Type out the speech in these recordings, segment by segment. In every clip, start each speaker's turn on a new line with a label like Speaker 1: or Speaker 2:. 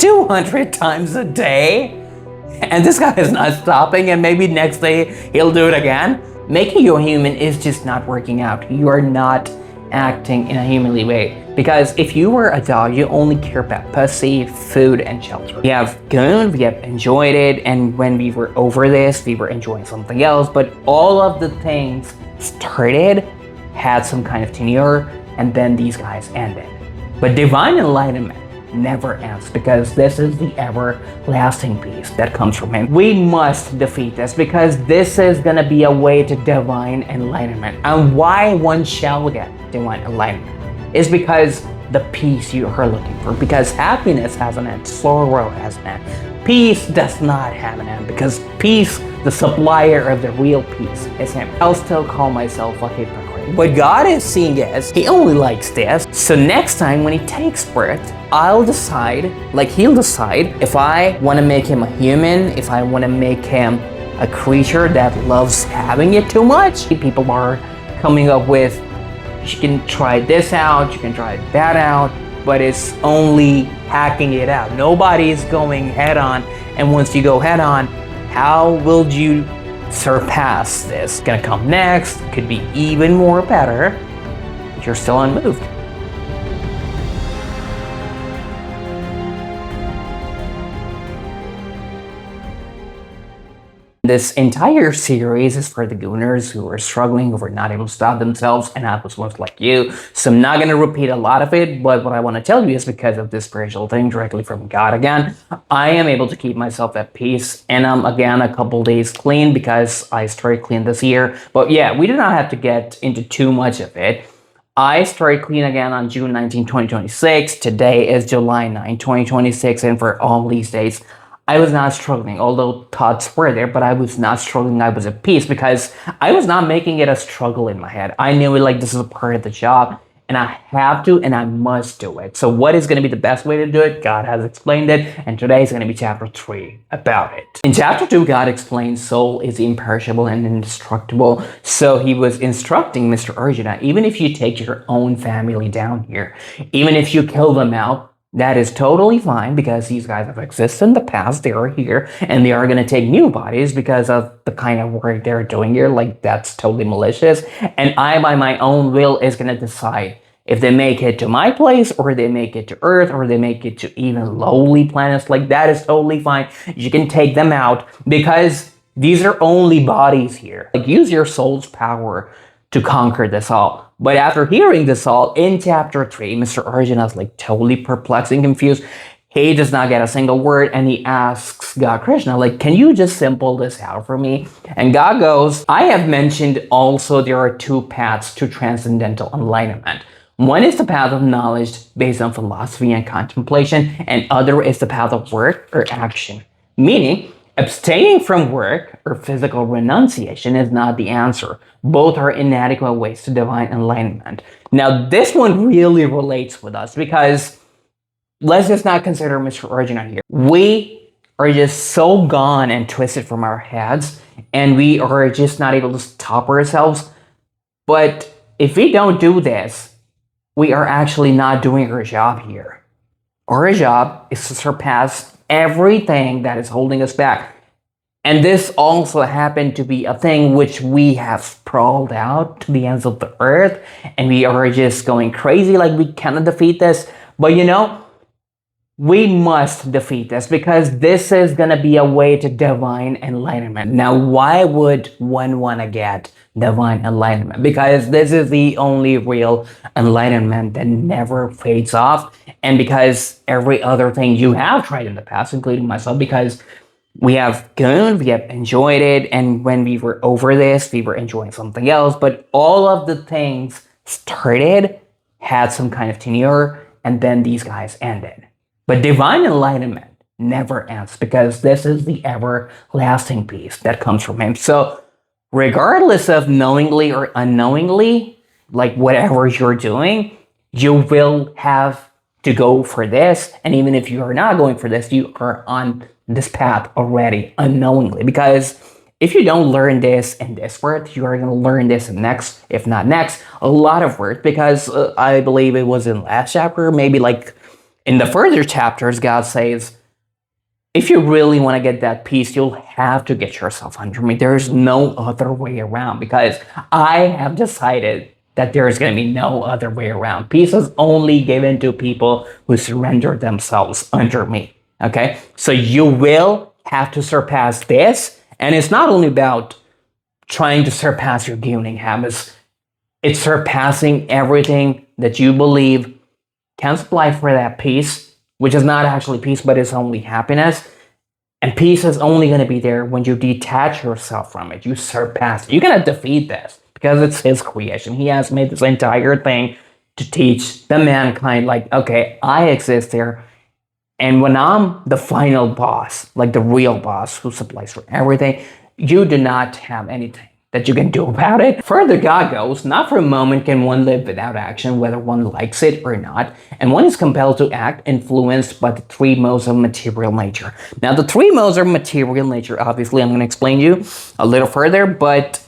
Speaker 1: 200 times a day. And this guy is not stopping, and maybe next day he'll do it again. Making you a human is just not working out. You are not acting in a humanly way. Because if you were a dog, you only care about pussy, food, and shelter. We have gooned, we have enjoyed it, and when we were over this, we were enjoying something else. But all of the things started, had some kind of tenure, and then these guys ended. But divine enlightenment never ends, because this is the everlasting peace that comes from him. We must defeat this, because this is gonna be a way to divine enlightenment. And why one shall get divine enlightenment is because the peace you are looking for. Because happiness has an end, sorrow has an end. Peace does not have an end, because peace, the supplier of the real peace, is him. I'll still call myself a hypocrite. What God is seeing is, he only likes this. So next time when he takes birth, I'll decide, like he'll decide, if I want to make him a human, if I want to make him a creature that loves having it too much. People are coming up with, you can try this out, you can try that out, but it's only hacking it out. Nobody's going head on, and once you go head on, how will you surpass this? Gonna come next, could be even more better, but you're still unmoved. This entire series is for the gooners who are struggling, who are not able to stop themselves, and I was once like you. So I'm not going to repeat a lot of it, but what I want to tell you is because of this spiritual thing directly from God again, I am able to keep myself at peace, and I'm again a couple days clean because I started clean this year. But yeah, we do not have to get into too much of it. I started clean again on June 19, 2026. Today is July 9, 2026, and for all these days, I was not struggling, although thoughts were there, but I was not struggling. I was at peace because I was not making it a struggle in my head. I knew it like this is a part of the job, and I have to and I must do it. So what is going to be the best way to do it? God has explained it, and today is going to be chapter 3 about it. In chapter 2, God explains soul is imperishable and indestructible. So he was instructing Mr. Arjuna, even if you take your own family down here, even if you kill them out, that is totally fine, because these guys have existed in the past, they are here, and they are going to take new bodies because of the kind of work they're doing here. Like, that's totally malicious. And I, by my own will, is going to decide if they make it to my place, or they make it to Earth, or they make it to even lowly planets. Like, that is totally fine. You can take them out, because these are only bodies here. Like, use your soul's power to conquer this all. But after hearing this all, in chapter 3, Mr. Arjuna is like totally perplexed and confused. He does not get a single word, and he asks God Krishna, like, can you just simple this out for me? And God goes, I have mentioned also there are two paths to transcendental enlightenment. One is the path of knowledge based on philosophy and contemplation, and other is the path of work or action. Meaning, abstaining from work or physical renunciation is not the answer. Both are inadequate ways to divine enlightenment. Now, this one really relates with us, because let's just not consider Mr. Arjuna here. We are just so gone and twisted from our heads, and we are just not able to stop ourselves. But if we don't do this, we are actually not doing our job here. Our job is to surpass everything that is holding us back. And this also happened to be a thing which we have sprawled out to the ends of the earth, and we are just going crazy like we cannot defeat this. But you know, we must defeat this, because this is going to be a way to divine enlightenment. Now, why would one want to get divine enlightenment? Because this is the only real enlightenment that never fades off, and because every other thing you have tried in the past, including myself, because we have gooned, we have enjoyed it, and when we were over this, we were enjoying something else. But all of the things started, had some kind of tenure, and then these guys ended. But divine enlightenment never ends, because this is the everlasting peace that comes from him. So regardless of knowingly or unknowingly, like whatever you're doing, you will have to go for this. And even if you are not going for this, you are on this path already unknowingly. Because if you don't learn this in this word, you are going to learn this in next, if not next, a lot of words. Because I believe it was in last chapter, maybe like In the further chapters, God says, if you really want to get that peace, you'll have to get yourself under me. There's no other way around, because I have decided that there is going to be no other way around. Peace is only given to people who surrender themselves under me. Okay? So you will have to surpass this. And it's not only about trying to surpass your gooning habits, it's surpassing everything that you believe can supply for that peace, which is not actually peace, but it's only happiness. And peace is only going to be there when you detach yourself from it. You surpass it. You're going to defeat this because it's his creation. He has made this entire thing to teach the mankind, like, okay, I exist here. And when I'm the final boss, like the real boss who supplies for everything, you do not have anything that you can do about it. Further, God goes, not for a moment can one live without action, whether one likes it or not, and one is compelled to act, influenced by the three modes of material nature. Now, the three modes of material nature, obviously, I'm going to explain to you a little further, but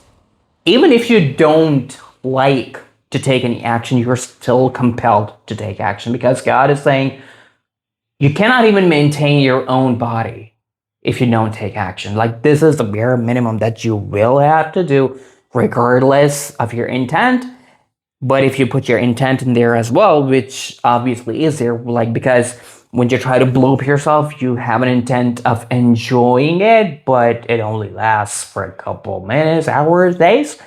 Speaker 1: even if you don't like to take any action, you're still compelled to take action, because God is saying you cannot even maintain your own body if you don't take action. Like, this is the bare minimum that you will have to do regardless of your intent. But if you put your intent in there as well, which obviously is there, like, because when you try to blow up yourself, you have an intent of enjoying it, but it only lasts for a couple minutes, hours, days.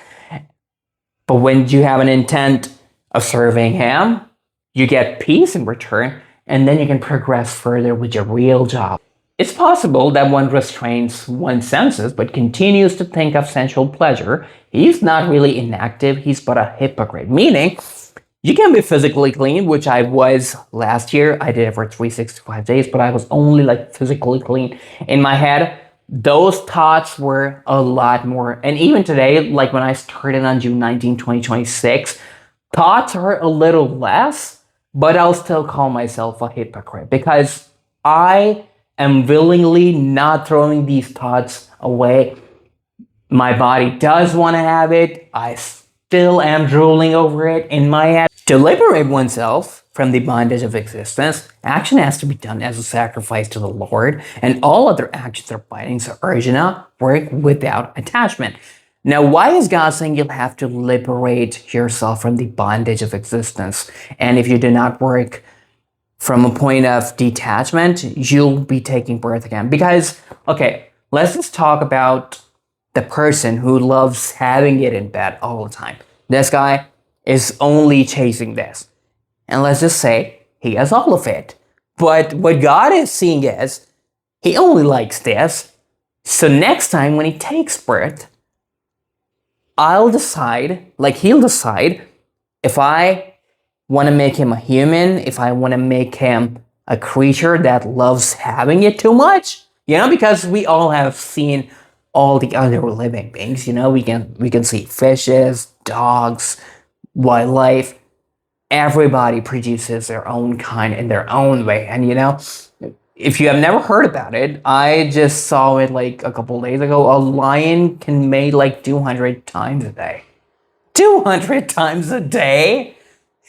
Speaker 1: But when you have an intent of serving him, you get peace in return, and then you can progress further with your real job. It's possible that one restrains one's senses but continues to think of sensual pleasure. He's not really inactive, he's but a hypocrite. Meaning, you can be physically clean, which I was last year. I did it for 365 days, but I was only like physically clean. In my head, those thoughts were a lot more. And even today, like when I started on June 19, 2026, thoughts are a little less, but I'll still call myself a hypocrite because I am willingly not throwing these thoughts away. My body does want to have it. I still am drooling over it in my head. To liberate oneself from the bondage of existence, action has to be done as a sacrifice to the Lord, and all other actions are binding. So Arjuna, work without attachment. Now, why is God saying you'll have to liberate yourself from the bondage of existence? And if you do not work from a point of detachment, you'll be taking birth again. Because, okay, let's just talk about the person who loves having it in bed all the time. This guy is only chasing this. And let's just say he has all of it. But what God is seeing is he only likes this. So next time when he takes birth, he'll decide if I want to make him a human, if I want to make him a creature that loves having it too much, because we all have seen all the other living beings, we can see fishes, dogs, wildlife. Everybody produces their own kind in their own way. And if you have never heard about it, I just saw it like a couple days ago. A lion can mate like 200 times a day. 200 times a day?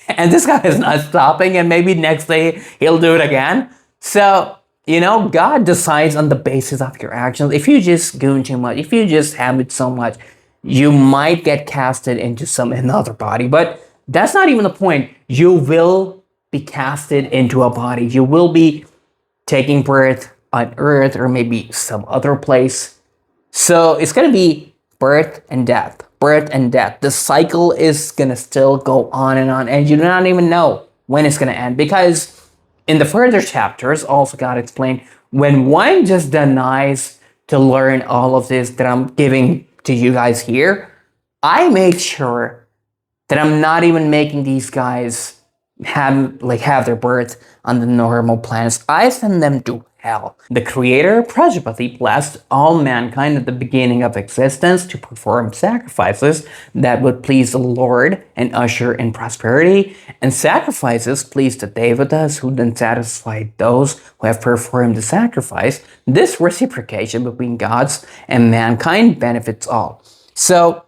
Speaker 1: And this guy is not stopping, and maybe next day he'll do it again. So, God decides on the basis of your actions. If you just goon too much, if you just have it so much, you might get casted into another body. But that's not even the point. You will be casted into a body. You will be taking birth on earth or maybe some other place. So it's going to be birth and death. Birth and death. The cycle is going to still go on, and you do not even know when it's going to end. Because in the further chapters, also God explained, when one just denies to learn all of this that I'm giving to you guys here, I make sure that I'm not even making these guys have their birth on the normal planets. I send them to hell. The Creator, Prajapati, blessed all mankind at the beginning of existence to perform sacrifices that would please the Lord and usher in prosperity, and sacrifices pleased the Devatas, who then satisfied those who have performed the sacrifice. This reciprocation between gods and mankind benefits all. So,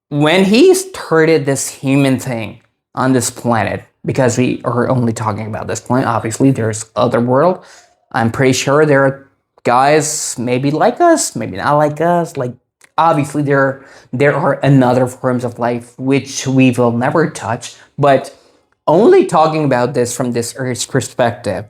Speaker 1: when he started this human thing on this planet, because we are only talking about this point. Obviously, there's other world. I'm pretty sure there are guys maybe like us, maybe not like us. Like obviously, there are another forms of life which we will never touch. But only talking about this from this earth's perspective,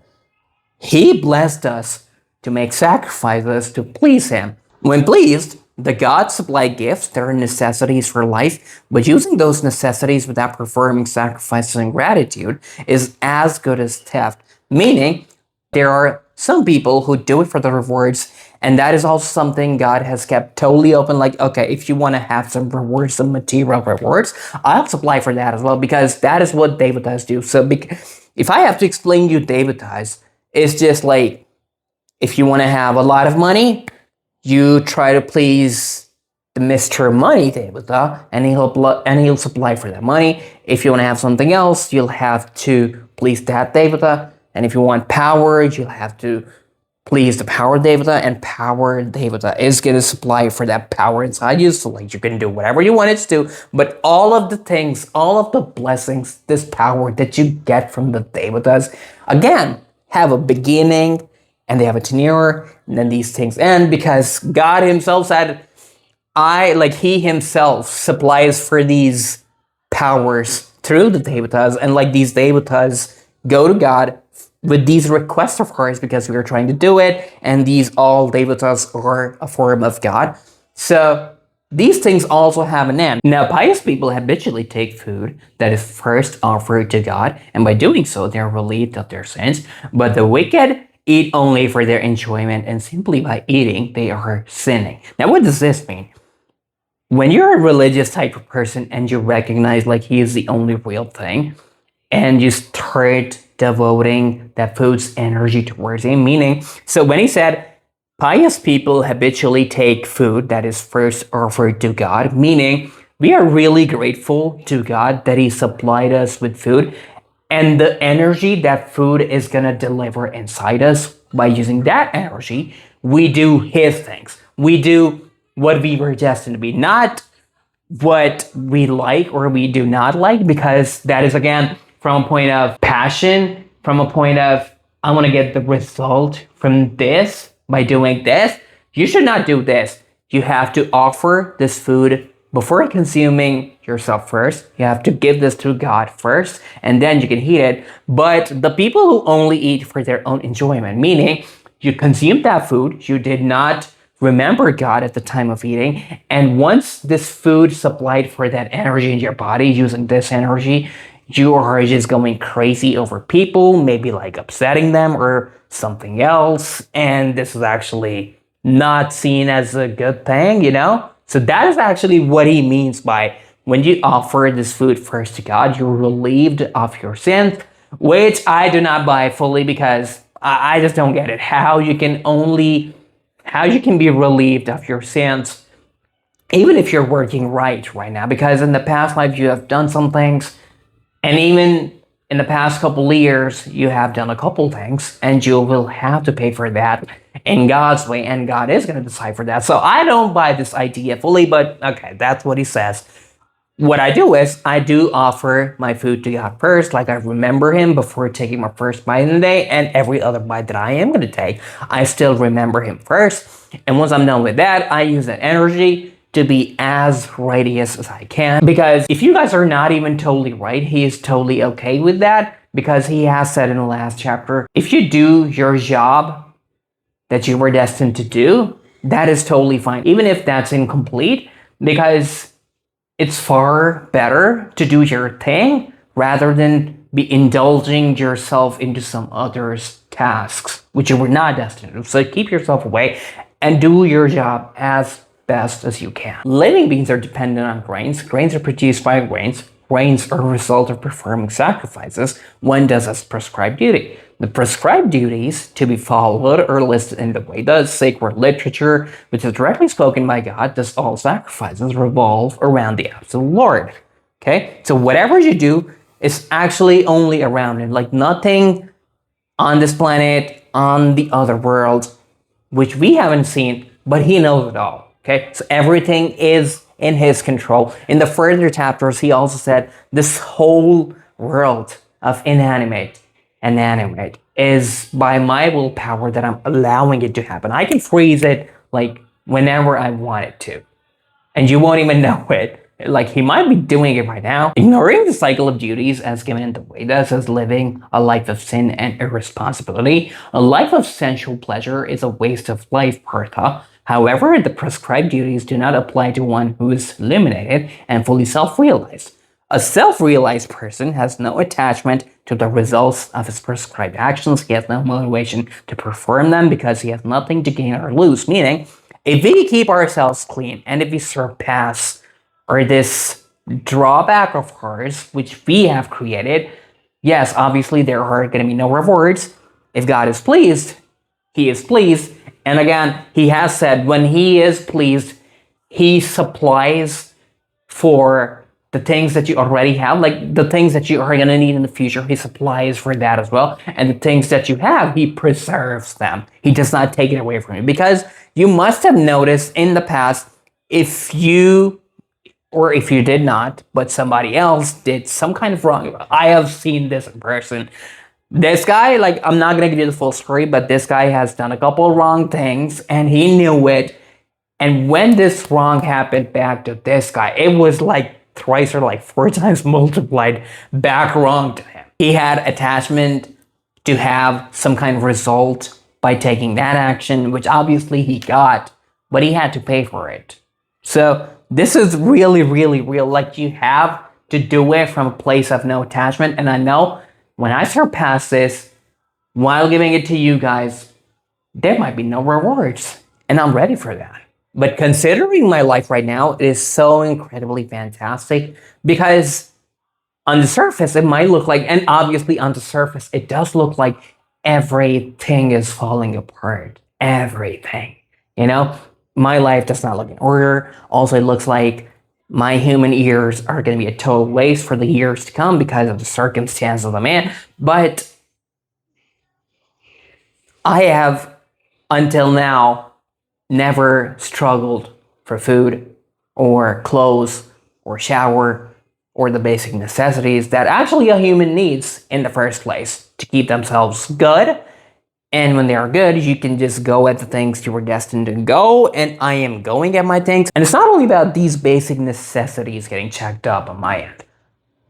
Speaker 1: he blessed us to make sacrifices to please him. When pleased, the gods supply gifts that are necessities for life, but using those necessities without performing sacrifices and gratitude is as good as theft. Meaning, there are some people who do it for the rewards, and that is also something God has kept totally open. Like, okay, if you want to have some rewards, some material rewards, I'll supply for that as well, because that is what devatas do. So, if I have to explain you devatas, it's just like, if you want to have a lot of money, you try to please the Mr. Money Devata, and he'll supply for that money. If you want to have something else, you'll have to please that Devata. And if you want power, you'll have to please the Power Devata, and Power Devata is going to supply for that power inside you. So like you can do whatever you want it to do, but all of the things, all of the blessings, this power that you get from the Devatas, again, have a beginning, and they have a tenure, and then these things end, because God himself said, he himself supplies for these powers through the Devatas, and like these Devatas go to God with these requests of ours because we are trying to do it, and these all Devatas are a form of God. So these things also have an end. Now, pious people habitually take food that is first offered to God, and by doing so, they are relieved of their sins. But the wicked eat only for their enjoyment, and simply by eating, they are sinning. Now, what does this mean? When you're a religious type of person and you recognize like he is the only real thing, and you start devoting that food's energy towards him, meaning, so when he said, pious people habitually take food that is first offered to God, meaning we are really grateful to God that he supplied us with food, and the energy that food is going to deliver inside us, by using that energy, we do his things. We do what we were destined to be, not what we like or we do not like, because that is, again, from a point of passion, from a point of, I want to get the result from this by doing this. You should not do this. You have to offer this food before consuming yourself first. You have to give this to God first, and then you can eat it. But the people who only eat for their own enjoyment, meaning you consumed that food, you did not remember God at the time of eating, and once this food supplied for that energy in your body, using this energy, you are just going crazy over people, maybe like upsetting them or something else, and this is actually not seen as a good thing, you know? So that is actually what he means by, when you offer this food first to God, you're relieved of your sins, which I do not buy fully, because I just don't get it. How you can be relieved of your sins, even if you're working right now, because in the past life you have done some things, and even in the past couple of years, you have done a couple things, and you will have to pay for that in God's way, and God is going to decide for that. So I don't buy this idea fully, but okay, that's what he says. What I do is, I do offer my food to God first, like I remember him before taking my first bite in the day, and every other bite that I am going to take, I still remember him first. And once I'm done with that, I use that energy to be as righteous as I can. Because if you guys are not even totally right, he is totally okay with that, because he has said in the last chapter, if you do your job that you were destined to do, that is totally fine, even if that's incomplete, because it's far better to do your thing rather than be indulging yourself into some other's tasks, which you were not destined to. So keep yourself away and do your job as best as you can. Living beings are dependent on grains. Grains are produced by grains. Grains are a result of performing sacrifices. One does as prescribed duty. The prescribed duties to be followed are listed in the Vedas, sacred literature, which is directly spoken by God. Thus, all sacrifices revolve around the absolute Lord. Okay? So whatever you do is actually only around Him. Like nothing on this planet, on the other worlds, which we haven't seen, but He knows it all. Okay? So everything is in His control. In the further chapters, He also said this whole world of inanimate and animate is by my willpower that I'm allowing it to happen. I can freeze it like whenever I want it to, and you won't even know it. Like, he might be doing it right now. Ignoring the cycle of duties as given in the Vedas as living a life of sin and irresponsibility. A life of sensual pleasure is a waste of life, Partha. However, the prescribed duties do not apply to one who is illuminated and fully self-realized. A self-realized person has no attachment to the results of his prescribed actions. He has no motivation to perform them because he has nothing to gain or lose. Meaning, if we keep ourselves clean and if we surpass or this drawback of ours, which we have created, yes, obviously there are going to be no rewards. If God is pleased, he is pleased. And again, he has said when he is pleased, he supplies for the things that you already have, like the things that you are going to need in the future. He supplies for that as well. And the things that you have, he preserves them. He does not take it away from you. Because you must have noticed in the past, if you did not, but somebody else did some kind of wrong. I have seen this in person. This guy, like, I'm not going to give you the full story, but this guy has done a couple wrong things and he knew it. And when this wrong happened back to this guy, it was like thrice or like 4 times multiplied back wrong to him. He had attachment to have some kind of result by taking that action, which obviously he got, but he had to pay for it. So this is really, really real. Like, you have to do it from a place of no attachment. And I know when I surpass this, while giving it to you guys, there might be no rewards. And I'm ready for that. But considering my life right now, it is so incredibly fantastic because on the surface, it might look like, and obviously on the surface, it does look like everything is falling apart. Everything, you know? My life does not look in order. Also, it looks like my human years are going to be a total waste for the years to come because of the circumstances of the man. But I have, until now, never struggled for food or clothes or shower or the basic necessities that actually a human needs in the first place to keep themselves good. And when they are good, you can just go at the things you were destined to go, and I am going at my things. And it's not only about these basic necessities getting checked up on my end.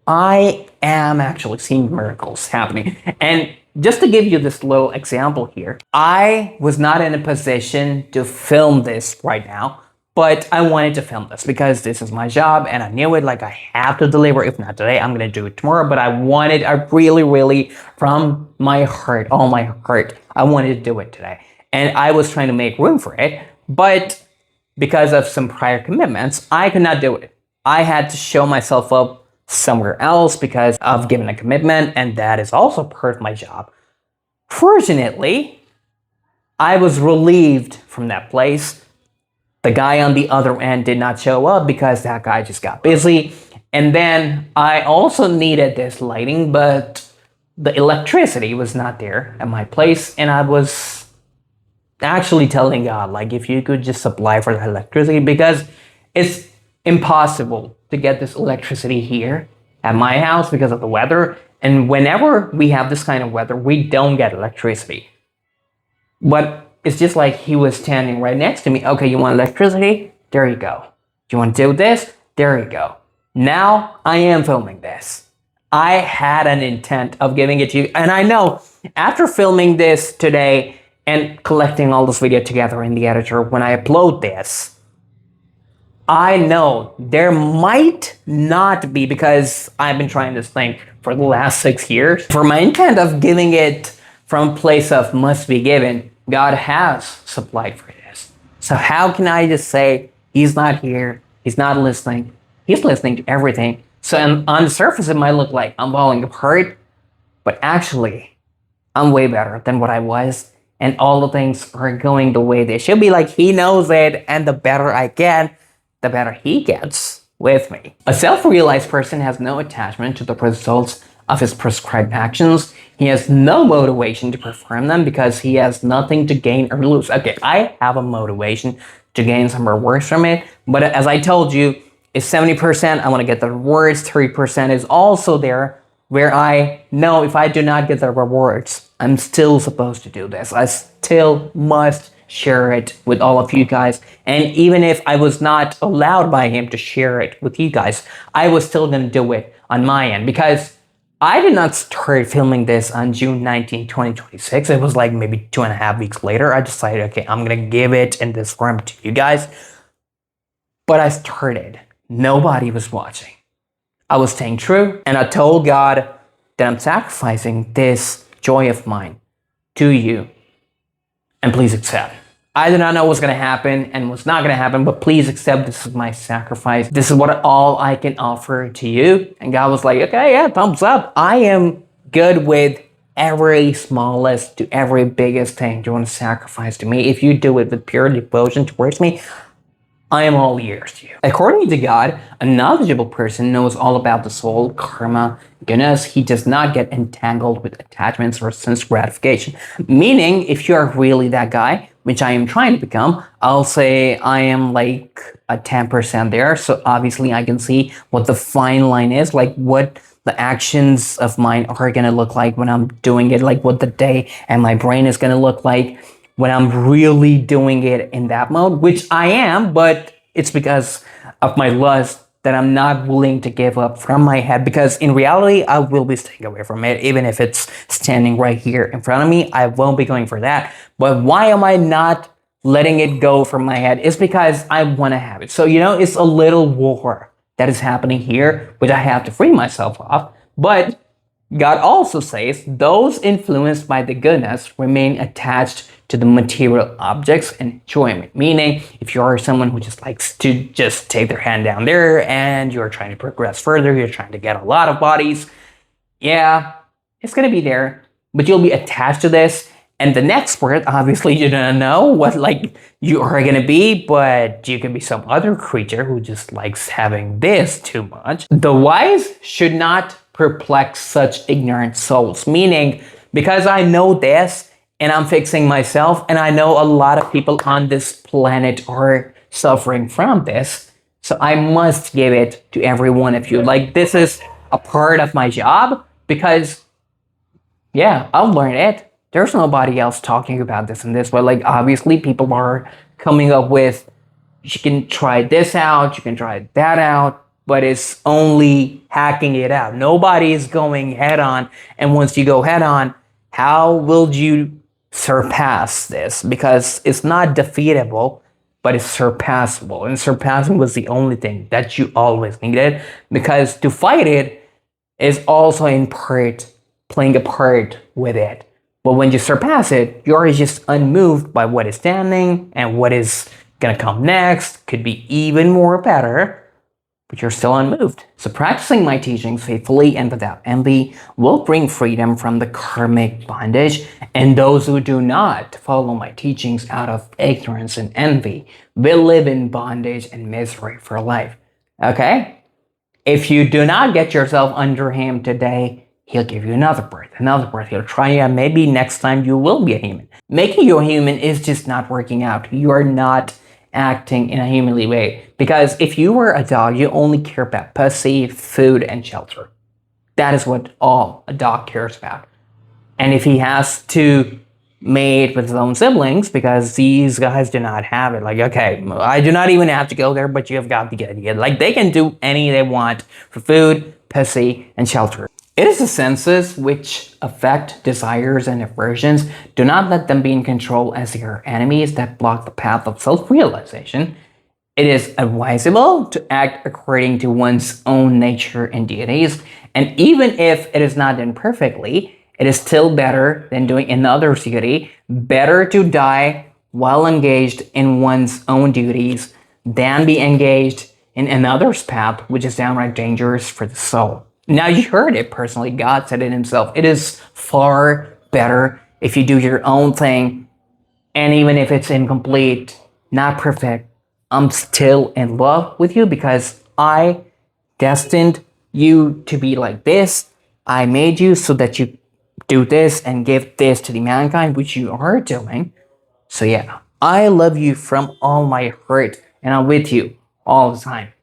Speaker 1: I am actually seeing miracles happening. And just to give you this little example here, I was not in a position to film this right now, but I wanted to film this because this is my job and I knew it, like I have to deliver. If not today, I'm going to do it tomorrow, but I really, from my heart, all my heart, I wanted to do it today. And I was trying to make room for it, but because of some prior commitments, I could not do it. I had to show myself up somewhere else because of giving a commitment, and that is also part of my job. Fortunately, I was relieved from that place. The guy on the other end did not show up because that guy just got busy. And then I also needed this lighting, but the electricity was not there at my place. And I was actually telling God, like, if you could just supply for the electricity, because it's impossible to get this electricity here at my house because of the weather. And whenever we have this kind of weather, we don't get electricity. But it's just like he was standing right next to me. Okay, you want electricity? There you go. You want to do this? There you go. Now I am filming this. I had an intent of giving it to you. And I know after filming this today and collecting all this video together in the editor, when I upload this, I know there might not be, because I've been trying this thing for the last 6 years. For my intent of giving it from a place of must be given, God has supplied for this. So how can I just say he's not here, he's not listening? He's listening to everything. So on the surface, it might look like I'm falling apart, but actually, I'm way better than what I was. And all the things are going the way they should be. Like, he knows it, and the better I get, the better he gets with me. A self-realized person has no attachment to the results of his prescribed actions. He has no motivation to perform them because he has nothing to gain or lose. Okay, I have a motivation to gain some rewards from it, but as I told you, it's 70%. I want to get the rewards. 30% is also there where I know if I do not get the rewards, I'm still supposed to do this. I still must share it with all of you guys. And even if I was not allowed by him to share it with you guys, I was still going to do it on my end, because I did not start filming this on June 19, 2026. It was like maybe 2.5 weeks later. I decided, okay, I'm going to give it in this form to you guys. But I started. Nobody was watching. I was staying true, and I told God that I'm sacrificing this joy of mine to you, and please accept. I did not know what was going to happen and what's not going to happen, but please accept this is my sacrifice. This is what all I can offer to you. And God was like, okay, yeah, thumbs up. I am good with every smallest to every biggest thing you want to sacrifice to me. If you do it with pure devotion towards me, I am all ears to you. According to God, a knowledgeable person knows all about the soul, karma, goodness. He does not get entangled with attachments or sense gratification. Meaning, if you are really that guy, which I am trying to become, I'll say I am like a 10% there. So obviously I can see what the fine line is, like what the actions of mine are going to look like when I'm doing it, like what the day and my brain is going to look like when I'm really doing it in that mode, which I am, but it's because of my lust that I'm not willing to give up from my head, because in reality, I will be staying away from it. Even if it's standing right here in front of me, I won't be going for that. But why am I not letting it go from my head? It's because I want to have it. So, it's a little war that is happening here, which I have to free myself of. But God also says those influenced by the goodness remain attached to the material objects and enjoyment. Meaning, if you are someone who just likes to just take their hand down there and you're trying to progress further, you're trying to get a lot of bodies, yeah, it's going to be there, but you'll be attached to this. And the next part, obviously, you don't know what you are going to be, but you can be some other creature who just likes having this too much. The wise should not perplex such ignorant souls. Meaning, because I know this, and I'm fixing myself, and I know a lot of people on this planet are suffering from this, so I must give it to every one of you. This is a part of my job, because, yeah, I'll learn it. There's nobody else talking about this and this, but obviously people are coming up with, you can try this out, you can try that out, but it's only hacking it out. Nobody is going head on, and once you go head on, how will you surpass this? Because it's not defeatable, but it's surpassable. And surpassing was the only thing that you always needed, because to fight it is also in part playing a part with it. But when you surpass it, you're just unmoved by what is standing and what is gonna come next. Could be even more better, but you're still unmoved. So practicing my teachings faithfully and without envy will bring freedom from the karmic bondage, and those who do not follow my teachings out of ignorance and envy will live in bondage and misery for life. Okay? If you do not get yourself under him today, he'll give you another birth. He'll try you, and maybe next time you will be a human. Making you a human is just not working out. You are not acting in a humanly way. Because if you were a dog, you only care about pussy, food, and shelter. That is what all a dog cares about. And if he has to mate with his own siblings, because these guys do not have it, okay, I do not even have to go there, but you have got the idea. They can do any they want for food, pussy, and shelter. It is the senses which affect desires and aversions. Do not let them be in control, as they are enemies that block the path of self-realization. It is advisable to act according to one's own nature and deities, and even if it is not done perfectly, it is still better than doing another's duty. Better to die while engaged in one's own duties than be engaged in another's path, which is downright dangerous for the soul. Now, you heard it personally. God said it himself. It is far better if you do your own thing, and even if it's incomplete, not perfect, I'm still in love with you, because I destined you to be like this. I made you so that you do this and give this to the mankind, which you are doing. So yeah, I love you from all my heart, and I'm with you all the time.